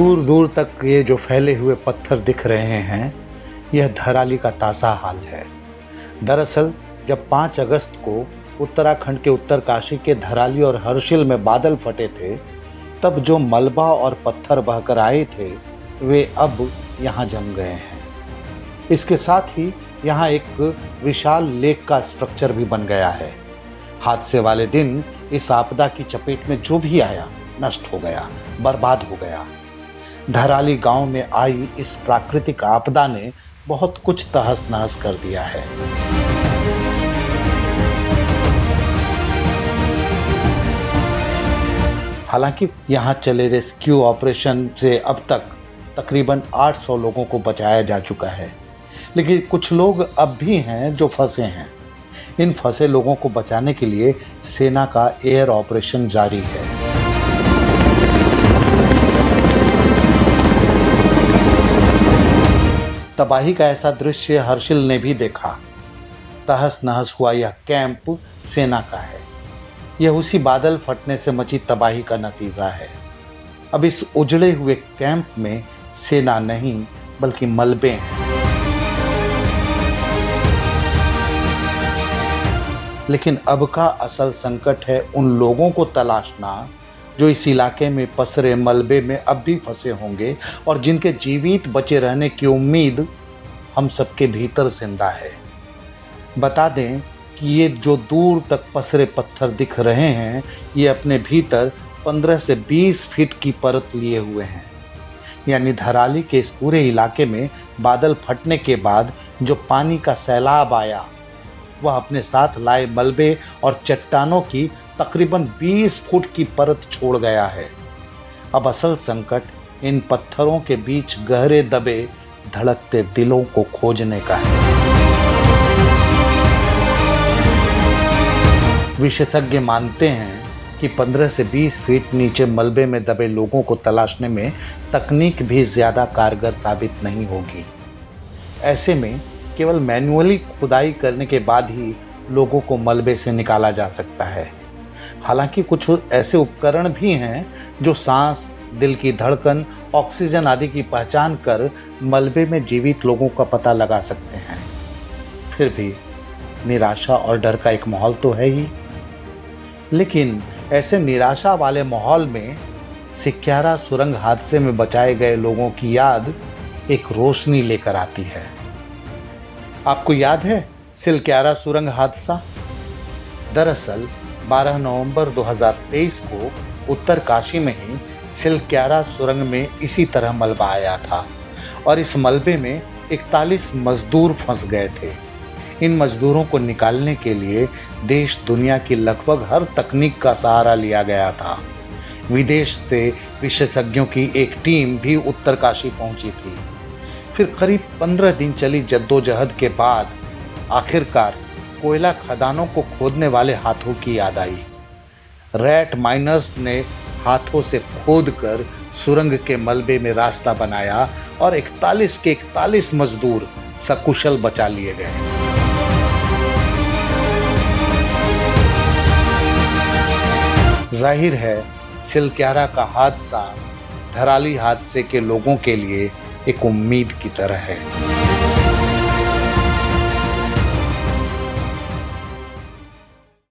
दूर दूर तक ये जो फैले हुए पत्थर दिख रहे हैं, यह धराली का ताज़ा हाल है। दरअसल जब 5 अगस्त को उत्तराखंड के उत्तरकाशी के धराली और हर्षिल में बादल फटे थे, तब जो मलबा और पत्थर बहकर आए थे वे अब यहाँ जम गए हैं। इसके साथ ही यहाँ एक विशाल लेक का स्ट्रक्चर भी बन गया है। हादसे वाले दिन इस आपदा की चपेट में जो भी आया नष्ट हो गया, बर्बाद हो गया। धराली गांव में आई इस प्राकृतिक आपदा ने बहुत कुछ तहस नहस कर दिया है। हालांकि यहाँ चले रेस्क्यू ऑपरेशन से अब तक तकरीबन 800 लोगों को बचाया जा चुका है, लेकिन कुछ लोग अब भी हैं जो फंसे हैं। इन फंसे लोगों को बचाने के लिए सेना का एयर ऑपरेशन जारी है। तबाही का ऐसा दृश्य हर्षिल ने भी देखा। तहस नहस हुआ यह कैंप सेना का है। यह उसी बादल फटने से मची तबाही का नतीजा है। अब इस उजड़े हुए कैंप में सेना नहीं बल्कि मलबे हैं। लेकिन अब का असल संकट है उन लोगों को तलाशना जो इस इलाके में पसरे मलबे में अब भी फंसे होंगे और जिनके जीवित बचे रहने की उम्मीद हम सबके भीतर जिंदा है। बता दें कि ये जो दूर तक पसरे पत्थर दिख रहे हैं, ये अपने भीतर 15 से 20 फीट की परत लिए हुए हैं। यानी धराली के इस पूरे इलाके में बादल फटने के बाद जो पानी का सैलाब आया, वह अपने साथ लाए मलबे और चट्टानों की तकरीबन 20 फुट की परत छोड़ गया है। अब असल संकट इन पत्थरों के बीच गहरे दबे धड़कते दिलों को खोजने का है। विशेषज्ञ मानते हैं कि 15 से 20 फीट नीचे मलबे में दबे लोगों को तलाशने में तकनीक भी ज़्यादा कारगर साबित नहीं होगी। ऐसे में केवल मैन्युअली खुदाई करने के बाद ही लोगों को मलबे से निकाला जा सकता है। हालांकि कुछ ऐसे उपकरण भी हैं जो सांस, दिल की धड़कन, ऑक्सीजन आदि की पहचान कर मलबे में जीवित लोगों का पता लगा सकते हैं। फिर भी निराशा और डर का एक माहौल तो है ही। लेकिन ऐसे निराशा वाले माहौल में सिक्यारा सुरंग हादसे में बचाए गए लोगों की याद एक रोशनी लेकर आती है। आपको याद है सिक्यारा सुरंग हादसा? दरअसल 12 नवंबर 2023 को उत्तरकाशी में ही सिक्यारा सुरंग में इसी तरह मलबा आया था और इस मलबे में 41 मजदूर फंस गए थे। इन मजदूरों को निकालने के लिए देश दुनिया की लगभग हर तकनीक का सहारा लिया गया था। विदेश से विशेषज्ञों की एक टीम भी उत्तरकाशी पहुंची थी। फिर करीब 15 दिन चली जद्दोजहद के बाद आखिरकार कोयला खदानों को खोदने वाले हाथों की याद आई। रैट माइनर्स ने हाथों से खोदकर सुरंग के मलबे में रास्ता बनाया और 41 के 41 मजदूर सकुशल बचा लिए गए। जाहिर है सिक्यारा का हादसा धराली हादसे के लोगों के लिए एक उम्मीद की तरह है।